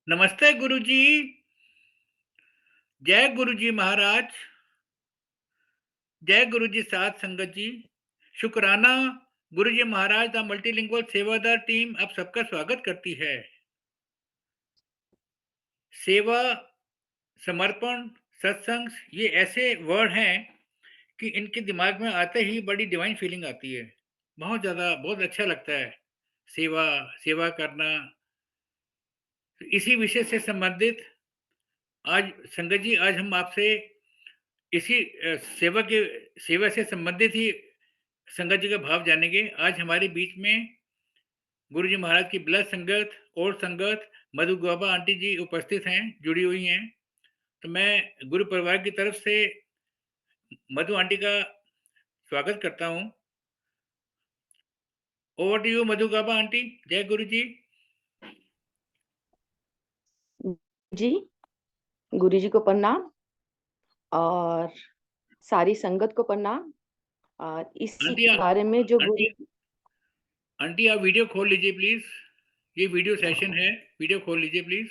नमस्ते गुरुजी। जय गुरुजी महाराज। जय गुरुजी साध संगत जी। शुक्राना। गुरुजी महाराज द मल्टीलिंगुअल सेवादार टीम आप सबका स्वागत करती है। सेवा, समर्पण, सत्संग ये ऐसे वर्ड हैं कि इनके दिमाग में आते ही बड़ी डिवाइन फीलिंग आती है। बहुत ज़्यादा बहुत अच्छा लगता है। सेवा, सेवा करना। इसी विषय से संबंधित आज संगत जी आज हम आपसे इसी सेवा से संबंधित ही संगत जी का भाव जानेंगे। आज हमारे बीच में गुरुजी महाराज की ब्लड संगत और संगत मधु गोबा आंटी जी उपस्थित हैं, जुड़ी हुई हैं। तो मैं गुरु परिवार की तरफ से मधु आंटी का स्वागत करता हूँ। Over to you Madhu Goba aunty. जय गुरु जी। जी, गुरु जी को प्रणाम और सारी संगत को प्रणाम। और इसी आंटी के बारे में जो आंटी आंटी आप वीडियो खोल लीजिए प्लीज। ये वीडियो सेशन है, वीडियो खोल लीजिए प्लीज।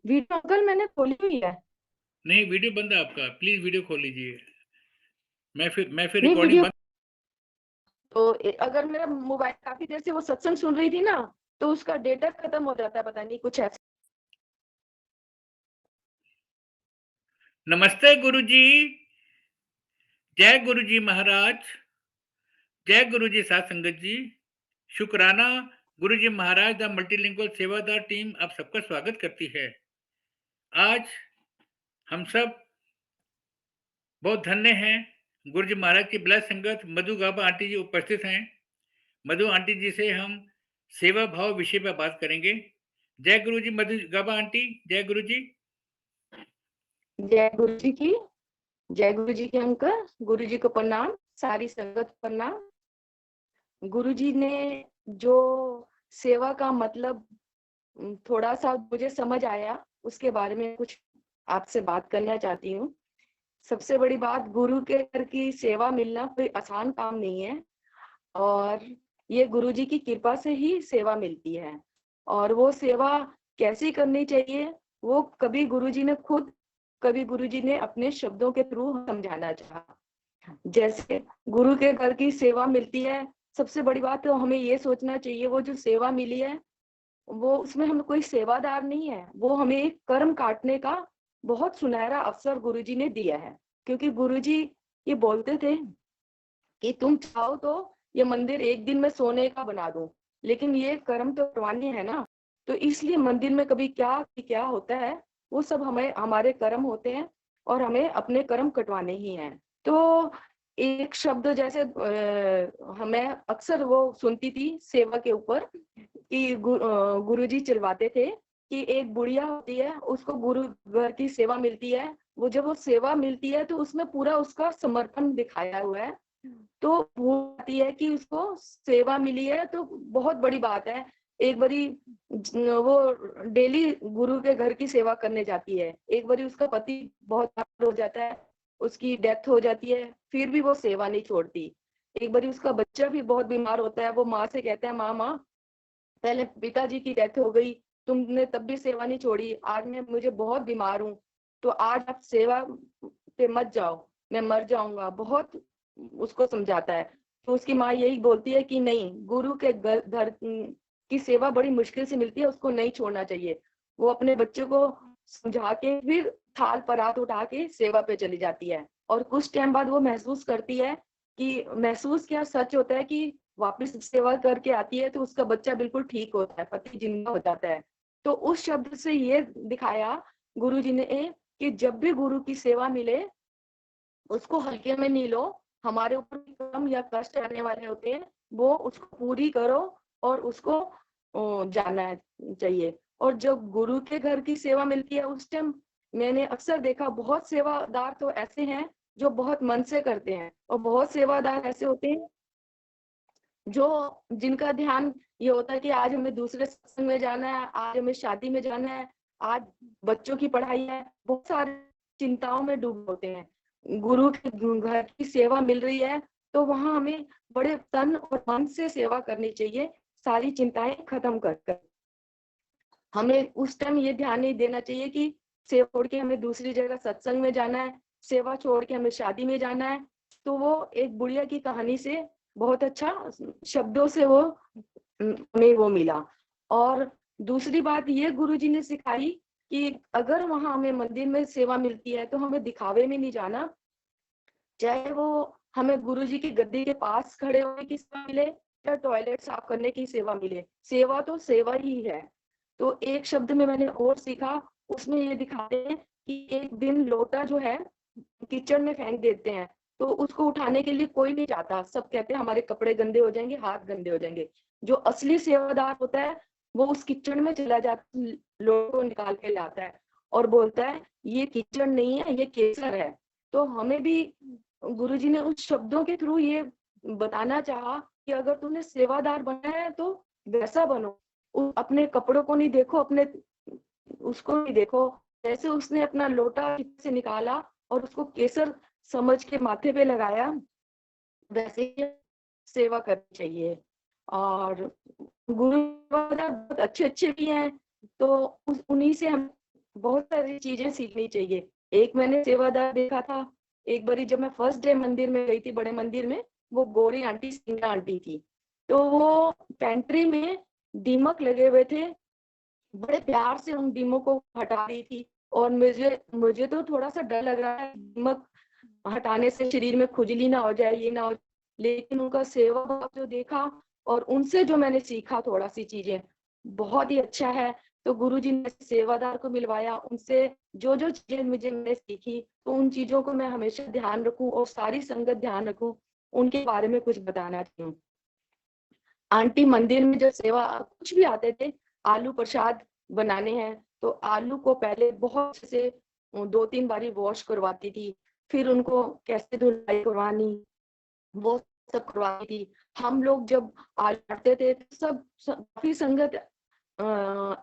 वीडियो अंकल मैंने खोली हुई है। नहीं, वीडियो बंद है आपका, प्लीज वीडियो खोल लीजिए। मैं फिर नहीं रिकॉर्डिंग वीडियो बंद। तो अगर मेरा मोबाइल काफी देर से वो सत्संग सुन रही थी ना, तो उसका डेटा खत्म हो जाता है, पता नहीं कुछ ऐसा। नमस्ते गुरु जी। जय गुरु जी महाराज। जय गुरु जी साथ संगत जी। शुक्राना। गुरु जी महाराज द मल्टीलिंगुअल सेवादार टीम आप सबका स्वागत करती है। आज हम सब बहुत धन्य हैं। गुरु जी महाराज की ब्लड संगत मधु गाबा आंटी जी उपस्थित हैं। मधु आंटी जी से हम सेवा भाव विषय पर बात करेंगे। जय गुरु जी मधु गाबा आंटी। जय गुरु जी। जय गुरु जी की। जय गुरु जी के अंकल। गुरु जी को प्रणाम, सारी संगत को प्रणाम। गुरु जी ने जो सेवा का मतलब थोड़ा सा मुझे समझ आया, उसके बारे में कुछ आपसे बात करना चाहती हूँ। सबसे बड़ी बात, गुरु के घर की सेवा मिलना कोई आसान काम नहीं है और ये गुरु जी की कृपा से ही सेवा मिलती है। और वो सेवा कैसी करनी चाहिए, वो कभी गुरु जी ने खुद, कभी गुरु जी ने अपने शब्दों के थ्रू समझाना चाहा। जैसे गुरु के घर की सेवा मिलती है, सबसे बड़ी बात तो हमें ये सोचना चाहिए, वो जो सेवा मिली है वो उसमें हम कोई सेवादार नहीं है, वो हमें एक कर्म काटने का बहुत सुनहरा अवसर गुरुजी ने दिया है। क्योंकि गुरुजी ये बोलते थे कि तुम चाहो तो ये मंदिर एक दिन में सोने का बना दूं, लेकिन ये कर्म तो करवाने है ना। तो इसलिए मंदिर में कभी क्या क्या होता है, वो सब हमें हमारे कर्म होते हैं और हमें अपने कर्म कटवाने ही हैं। तो एक शब्द जैसे हमें अक्सर वो सुनती थी सेवा के ऊपर कि गुरुजी चिल्लाते थे कि एक बुढ़िया होती है, उसको गुरु घर की सेवा मिलती है, वो जब वो सेवा मिलती है तो उसमें पूरा उसका समर्पण दिखाया हुआ है। तो वो आती है कि उसको सेवा मिली है तो बहुत बड़ी बात है। एक बारी वो डेली गुरु के घर की सेवा करने जाती है, एक बारी उसका पति बहुत बीमार हो जाता है, उसकी डेथ हो जाती है, फिर भी वो सेवा नहीं छोड़ती। एक बारी उसका बच्चा भी बहुत बीमार होता है, वो माँ से कहता है, माँ माँ पहले पिताजी की डेथ हो गई, तुमने तब भी सेवा नहीं छोड़ी, आज मैं मुझे बहुत बीमार हूँ, तो आज आप सेवा पे मत जाओ, मैं मर जाऊंगा। बहुत उसको समझाता है। तो उसकी माँ यही बोलती है कि नहीं, गुरु के घर की सेवा बड़ी मुश्किल से मिलती है, उसको नहीं छोड़ना चाहिए। वो अपने बच्चे को समझा के फिर थाल परात उठा के सेवा पे चली जाती है। और कुछ टाइम बाद वो महसूस करती है कि महसूस क्या, सच होता है कि वापस सेवा करके आती है तो उसका बच्चा बिल्कुल ठीक होता है, पति जिंदा हो जाता है। तो उस शब्द से ये दिखाया गुरु जी ने कि जब भी गुरु की सेवा मिले उसको हल्के में नहीं लो। हमारे ऊपर कम या कष्ट आने वाले होते हैं, वो उसको पूरी करो और उसको जाना चाहिए। और जब गुरु के घर की सेवा मिलती है उस टाइम मैंने अक्सर देखा, बहुत सेवादार तो ऐसे हैं जो बहुत मन से करते हैं और बहुत सेवादार ऐसे होते हैं जो जिनका ध्यान ये होता है कि आज हमें दूसरे सत्संग में जाना है, आज हमें शादी में जाना है, आज बच्चों की पढ़ाई है, बहुत सारी चिंताओं में डूबे होते हैं। गुरु के घर की सेवा मिल रही है तो वहां हमें बड़े तन और मन से सेवा करनी चाहिए, सारी चिंताएं खत्म कर कर। हमें उस टाइम ये ध्यान नहीं देना चाहिए कि सेवा छोड़ के हमें दूसरी जगह सत्संग में जाना है, सेवा छोड़ के हमें शादी में जाना है। तो वो एक बुढ़िया की कहानी से बहुत अच्छा शब्दों से वो हमें वो मिला। और दूसरी बात ये गुरुजी ने सिखाई कि अगर वहां हमें मंदिर में सेवा मिलती है तो हमें दिखावे में नहीं जाना, चाहे वो हमें गुरुजी की गद्दी के पास खड़े होने की सेवा मिले या टॉयलेट साफ करने की सेवा मिले, सेवा तो सेवा ही है। तो एक शब्द में मैंने और सीखा, उसमें ये दिखाते हैं कि एक दिन लोटा जो है किचन में फेंक देते हैं, तो उसको उठाने के लिए कोई नहीं जाता, सब कहते हैं हमारे कपड़े गंदे हो जाएंगे, हाथ गंदे हो जाएंगे। जो असली सेवादार होता है वो उस किचन में चला जाता, लोटे को निकाल के लाता है और बोलता है ये किचन नहीं है, ये केसर है। तो हमें भी गुरुजी ने उस शब्दों के थ्रू ये बताना चाहा कि अगर तुमने सेवादार बनना है तो वैसा बनो, अपने कपड़ों को नहीं देखो, अपने उसको नहीं देखो। जैसे उसने अपना लोटा से निकाला और उसको केसर समझ के माथे पे लगाया, वैसे ही सेवा करनी चाहिए। और गुरु बहुत अच्छे अच्छे भी हैं, तो उन्हीं से हम बहुत सारी चीजें सीखनी चाहिए। एक मैंने सेवादार देखा था, एक बारी जब मैं फर्स्ट डे मंदिर में गई थी, बड़े मंदिर में, वो गोरी आंटी सिंगा आंटी थी। तो वो पेंट्री में दीमक लगे हुए थे, बड़े प्यार से उन दीमों को हटा रही थी। और मुझे मुझे तो थोड़ा सा डर लग रहा है, दीमक हटाने से शरीर में खुजली ना हो जाए, ये ना हो। लेकिन उनका सेवा भाव जो देखा और उनसे जो मैंने सीखा थोड़ा सी चीजें, बहुत ही अच्छा है। तो गुरुजी ने सेवादार को मिलवाया, उनसे जो जो चीजें मुझे मैंने सीखी, तो उन चीजों को मैं हमेशा ध्यान रखूं और सारी संगत ध्यान रखूं, उनके बारे में कुछ बताना चाहूँ। आंटी मंदिर में जब सेवा कुछ भी आते थे, आलू प्रसाद बनाने हैं तो आलू को पहले बहुत अच्छे से 2-3 बारी वॉश करवाती थी, फिर उनको कैसे धुलाई करवानी वो सब करवाती थी। हम लोग जब आलू काटते थे तो काफी संगत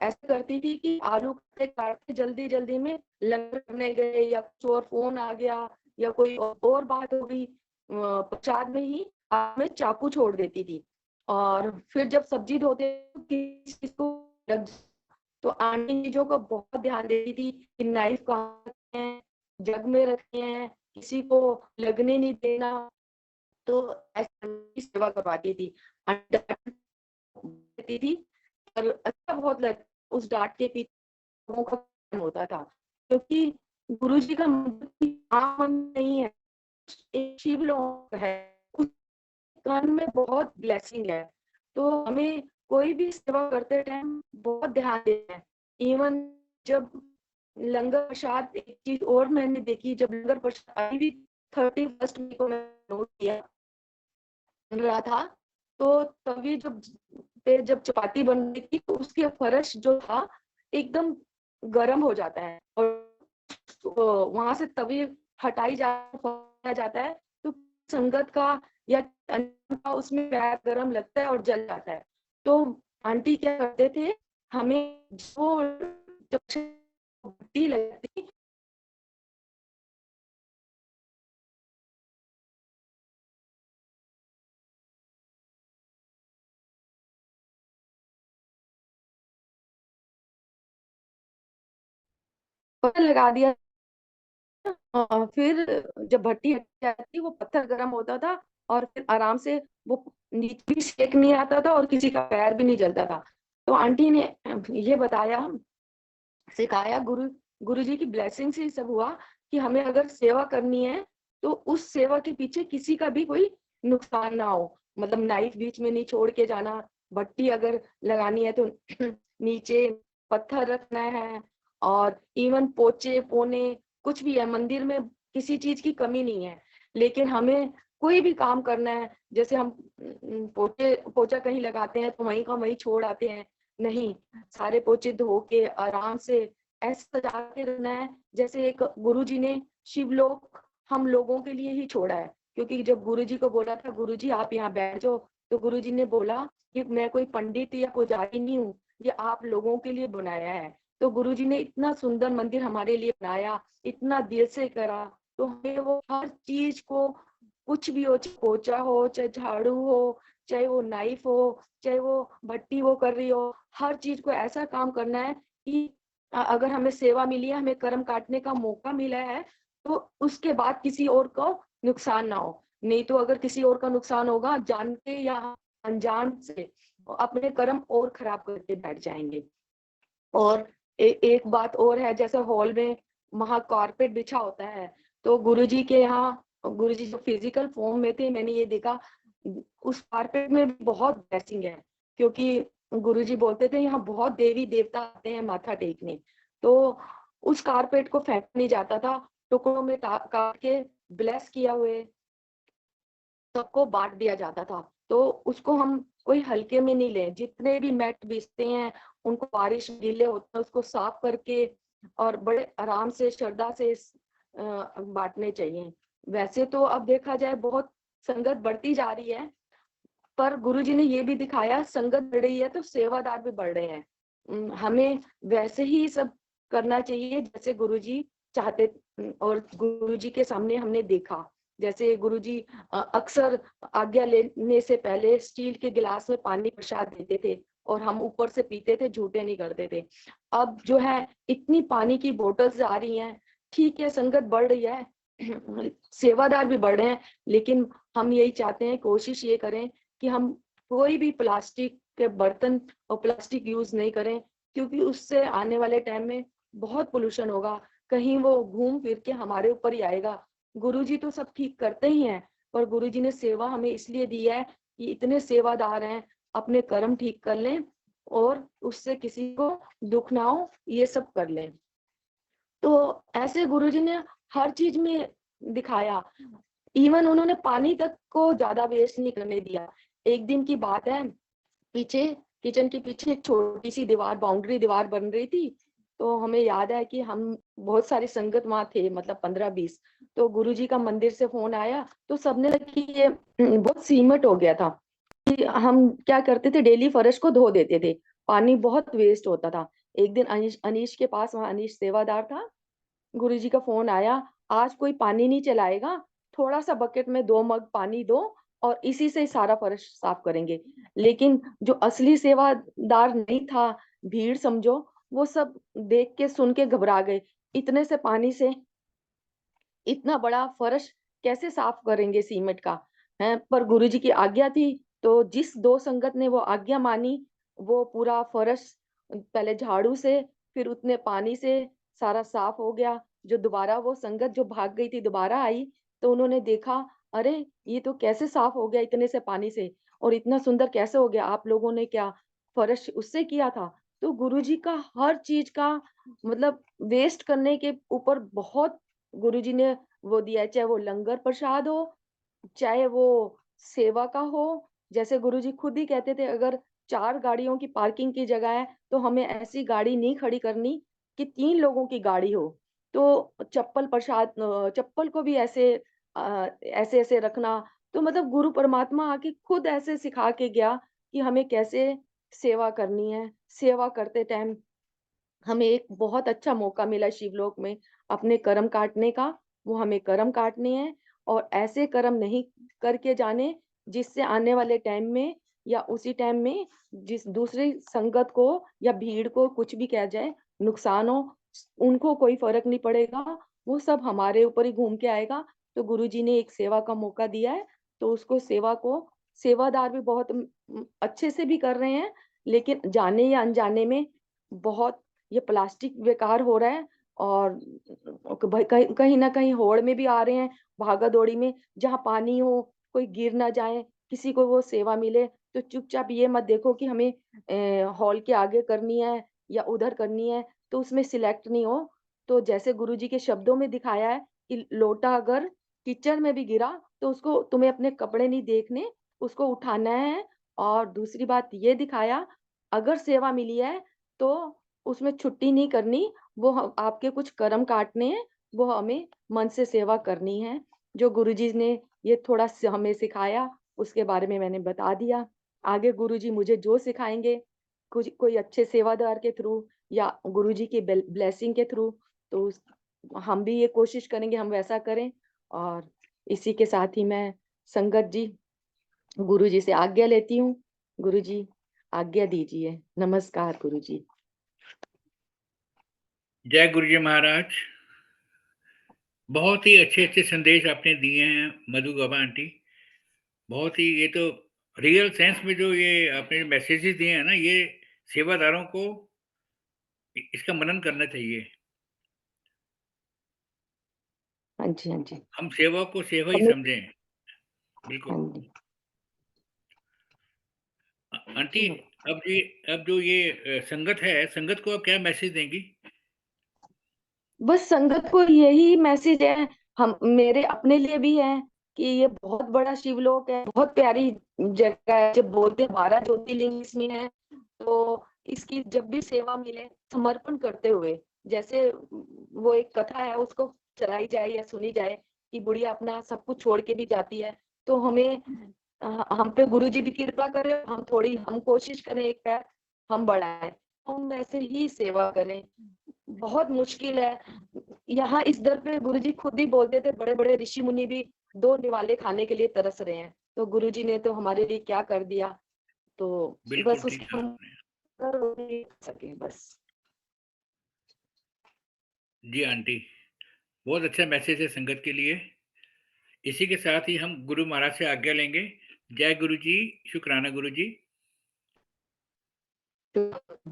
ऐसे करती थी कि आलू काटते काटते जल्दी जल्दी में लंगर करने गए या कुछ और फोन आ गया या कोई और बात हो गई, प्रसाद में ही में चाकू छोड़ देती थी। और फिर जब सब्जी धोते तो किसी को लग, तो आंटी चीजों को बहुत ध्यान देती थी कि नाइफ कहाँ रखते हैं, जग में रखते हैं, किसी को लगने नहीं देना। तो ऐसी सेवा करवाती थी, देती थी। और अच्छा बहुत लग, उस डांट के पीछे लोगों का मन होता था, क्योंकि गुरुजी का मंदिर आम मंदिर नहीं है, एक शिवलिंग है, उस कान में बहुत ब्लेसिंग है। तो हमें कोई भी सेवा करते टाइम बहुत ध्यान देना है। इवन जब लंगर प्रसाद, एक चीज और मैंने देखी, जब लंगर प्रसाद अभी भी 31 मई को मैंने नोट किया बन रहा था, तो तभी जब चपाती बन रही थी तो उसके फर्श जो था एकदम गर्म हो जाता है, और वहां से तभी हटाया जाता है, तो संगत का या अन्न का उसमें पैर गर्म लगता है और जल जाता है। तो आंटी क्या करते थे, हमें जो जब भट्टी लगती पता लगा दिया, फिर जब भट्टी हट जाती वो पत्थर गर्म होता था और फिर आराम से वो नीचे भी सेक नहीं आता था और किसी का पैर भी नहीं जलता था। तो आंटी ने ये बताया, सिखाया, गुरु जी की ब्लेसिंग से सब हुआ कि हमें अगर सेवा करनी है तो उस सेवा के पीछे किसी का भी कोई नुकसान ना हो, मतलब नाइफ बीच में नहीं छोड़ के जाना, भट्टी अगर लगानी है तो नीचे पत्थर रखना है, और इवन पोचे पोने कुछ भी है, मंदिर में किसी चीज की कमी नहीं है। लेकिन हमें कोई भी काम करना है, जैसे हम पोचा कहीं लगाते हैं तो वहीं का वहीं छोड़ आते हैं, नहीं, सारे पोचे धो के आराम से ऐसे सजा के रखना है जैसे एक गुरुजी ने शिवलोक हम लोगों के लिए ही छोड़ा है। क्योंकि जब गुरुजी को बोला था गुरुजी आप यहाँ बैठ जाओ, तो गुरुजी ने बोला कि मैं कोई पंडित या पुजारी नहीं हूँ, ये आप लोगों के लिए बनाया है। तो गुरुजी ने इतना सुंदर मंदिर हमारे लिए बनाया, इतना दिल से करा, तो हमें वो हर चीज को, कुछ भी हो, चाहे पोचा हो, चाहे झाड़ू हो, चाहे वो नाइफ हो, चाहे वो भट्टी वो कर रही हो, हर चीज को ऐसा काम करना है कि अगर हमें सेवा मिली है, हमें कर्म काटने का मौका मिला है, तो उसके बाद किसी और को नुकसान ना हो। नहीं तो अगर किसी और का नुकसान होगा, जान के या अनजान से, अपने कर्म और खराब करके बैठ जाएंगे। और एक बात और है, जैसे हॉल में वहां कारपेट बिछा होता है, तो गुरुजी के यहाँ, गुरुजी जो फिजिकल फॉर्म में थे, मैंने ये देखा उस कारपेट में बहुत ब्लेसिंग है, क्योंकि गुरुजी बोलते थे यहाँ बहुत देवी देवता आते हैं माथा टेकने। तो उस कारपेट को फेंका नहीं जाता था, टुकड़ों में काट के ब्लेस किया हुए सबको बांट दिया जाता था। तो उसको हम कोई हल्के में नहीं लें। जितने भी मैट बिछते हैं उनको बारिश में गीले होते हैं, उसको साफ करके और बड़े आराम से श्रद्धा से बांटने चाहिए। वैसे तो अब देखा जाए बहुत संगत बढ़ती जा रही है, पर गुरुजी ने ये भी दिखाया संगत बढ़ रही है तो सेवादार भी बढ़ रहे हैं। हमें वैसे ही सब करना चाहिए जैसे गुरुजी चाहते। और गुरुजी के सामने हमने देखा, जैसे गुरुजी अक्सर आज्ञा लेने से पहले स्टील के गिलास में पानी प्रसाद देते थे और हम ऊपर से पीते थे, झूठे नहीं करते थे। अब जो है इतनी पानी की बोतल्स आ रही हैं, ठीक है संगत बढ़ रही है, सेवादार भी बढ़ रहे हैं, लेकिन हम यही चाहते हैं, कोशिश ये करें कि हम कोई भी प्लास्टिक के बर्तन और प्लास्टिक यूज नहीं करें, क्योंकि उससे आने वाले टाइम में बहुत पोल्यूशन होगा। कहीं वो घूम फिर के हमारे ऊपर ही आएगा। गुरुजी तो सब ठीक करते ही हैं, पर गुरुजी ने सेवा हमें इसलिए दी है कि इतने सेवादार हैं, अपने कर्म ठीक कर लें और उससे किसी को दुख ना हो, ये सब कर लें। तो ऐसे गुरुजी ने हर चीज में दिखाया। इवन उन्होंने पानी तक को ज्यादा वेस्ट नहीं करने दिया। एक दिन की बात है, पीछे किचन के पीछे एक छोटी सी दीवार, बाउंड्री दीवार बन रही थी। तो हमें याद है कि हम बहुत सारी संगत वहां थे, मतलब 15-20। तो गुरुजी का मंदिर से फोन आया, तो सबने लगा कि ये बहुत सीमट हो गया था। कि हम क्या करते थे, डेली फर्श को धो देते थे, पानी बहुत वेस्ट होता था। एक दिन अनीश अनीश के पास, वहाँ अनीश सेवादार था, गुरुजी का फोन आया, आज कोई पानी नहीं चलाएगा, थोड़ा सा बकेट में 2 मग पानी दो और इसी से सारा फर्श साफ करेंगे। लेकिन जो असली सेवादार नहीं था, भीड़ समझो, वो सब देख के सुन के घबरा गए। इतने से पानी से इतना बड़ा फर्श कैसे साफ करेंगे सीमेंट का, है? पर गुरुजी की आज्ञा थी, तो जिस 2 संगत ने वो आज्ञा मानी, वो पूरा फर्श पहले झाड़ू से, फिर उतने पानी से सारा साफ हो गया। जो दोबारा वो संगत जो भाग गई थी दोबारा आई, तो उन्होंने देखा, अरे ये तो कैसे साफ हो गया इतने से पानी से, और इतना सुंदर कैसे हो गया, आप लोगों ने क्या फर्श उससे किया था? तो गुरुजी का हर चीज का मतलब वेस्ट करने के ऊपर बहुत गुरुजी ने वो दिया है, चाहे वो लंगर प्रसाद हो, चाहे वो सेवा का हो। जैसे गुरुजी खुद ही कहते थे, अगर 4 गाड़ियों की पार्किंग की जगह है, तो हमें ऐसी गाड़ी नहीं खड़ी करनी कि 3 लोगों की गाड़ी हो। तो चप्पल प्रसाद, चप्पल को भी ऐसे ऐसे ऐसे रखना। तो मतलब गुरु परमात्मा आके खुद ऐसे सिखा के गया कि हमें कैसे सेवा करनी है। सेवा करते टाइम हमें एक बहुत अच्छा मौका मिला शिवलोक में अपने कर्म काटने का। वो हमें कर्म काटने हैं, और ऐसे कर्म नहीं करके जाने जिससे आने वाले टाइम में या उसी टाइम में जिस दूसरी संगत को या भीड़ को कुछ भी कह जाए, नुकसान हो, उनको कोई फर्क नहीं पड़ेगा, वो सब हमारे ऊपर ही घूम के आएगा। तो गुरुजी ने एक सेवा का मौका दिया है, तो उसको सेवा को सेवादार भी बहुत अच्छे से भी कर रहे हैं, लेकिन जाने या अनजाने में बहुत ये प्लास्टिक बेकार हो रहा है। और कहीं ना कहीं होड़ में भी आ रहे हैं, भागा दौड़ी में, जहाँ पानी हो, कोई गिर ना जाए, किसी को वो सेवा मिले। तो चुपचाप ये मत देखो कि हमें हॉल के आगे करनी है या उधर करनी है, तो उसमें सिलेक्ट नहीं हो। तो जैसे गुरुजी के शब्दों में दिखाया है कि लोटा अगर किचन में भी गिरा, तो उसको तुम्हें अपने कपड़े नहीं देखने, उसको उठाना है। और दूसरी बात ये दिखाया, अगर सेवा मिली है तो उसमें छुट्टी नहीं करनी, वो आपके कुछ कर्म काटने हैं, वो हमें मन से सेवा करनी है। जो गुरुजी ने ये थोड़ा हमें सिखाया, उसके बारे में मैंने बता दिया। आगे गुरुजी मुझे जो सिखाएंगे, कुछ कोई अच्छे सेवादार के थ्रू या गुरुजी की ब्लेसिंग के थ्रू, तो हम भी ये कोशिश करेंगे हम वैसा करें। और इसी के साथ ही मैं संगत जी, गुरुजी से आज्ञा लेती हूँ। गुरुजी आज्ञा दीजिए। नमस्कार गुरुजी। जय गुरु जी महाराज। बहुत ही अच्छे-अच्छे संदेश आपने दिए हैं मधु बाबा आंटी। बहुत ही ये तो रियल सेंस में जो ये आपने मैसेजेस दिए हैं ना, ये सेवादारों को इसका मनन करना चाहिए। हाँ जी, हाँ जी। हम सेवा को सेवा ही हमें समझें। बिल्कुल। हाँ जी। आंटी, जी, अब जो ये संगत है, संगत को आप क्या मैसेज देंगी? बस संगत को यही मैसेज है, हम मेरे अपने लिए भी है कि ये बहुत बड़ा शिवलोक है, बहुत प्यारी जगह है। जब बोलते हैं 12 ज्योतिर्लिंग इसमें है, तो इसकी जब भी सेवा मिले समर्पण करते हुए, जैसे वो एक कथा है उसको चलाई जाए या सुनी जाए कि बुढ़िया अपना सब कुछ छोड़ के भी जाती है, तो हमें हम पे गुरु जी भी कृपा करे, हम कोशिश करें एक पैर हम बढ़ाएं, हम वैसे ही सेवा करें। बहुत मुश्किल है। यहाँ इस दर पे गुरुजी खुद ही बोलते थे, बड़े बड़े ऋषि मुनि भी 2 निवाले खाने के लिए तरस रहे हैं, तो गुरुजी ने तो हमारे लिए क्या कर दिया। तो बिल्कुल बस ठीक उसको कहा हम आपने। कर ही सके बस। जी आंटी, बहुत अच्छा मैसेज है संगत के लिए। इसी के साथ ही हम गुरु महाराज से आज्ञा लेंगे। जय गुरु जी, शुक्राना गुरु जी। तो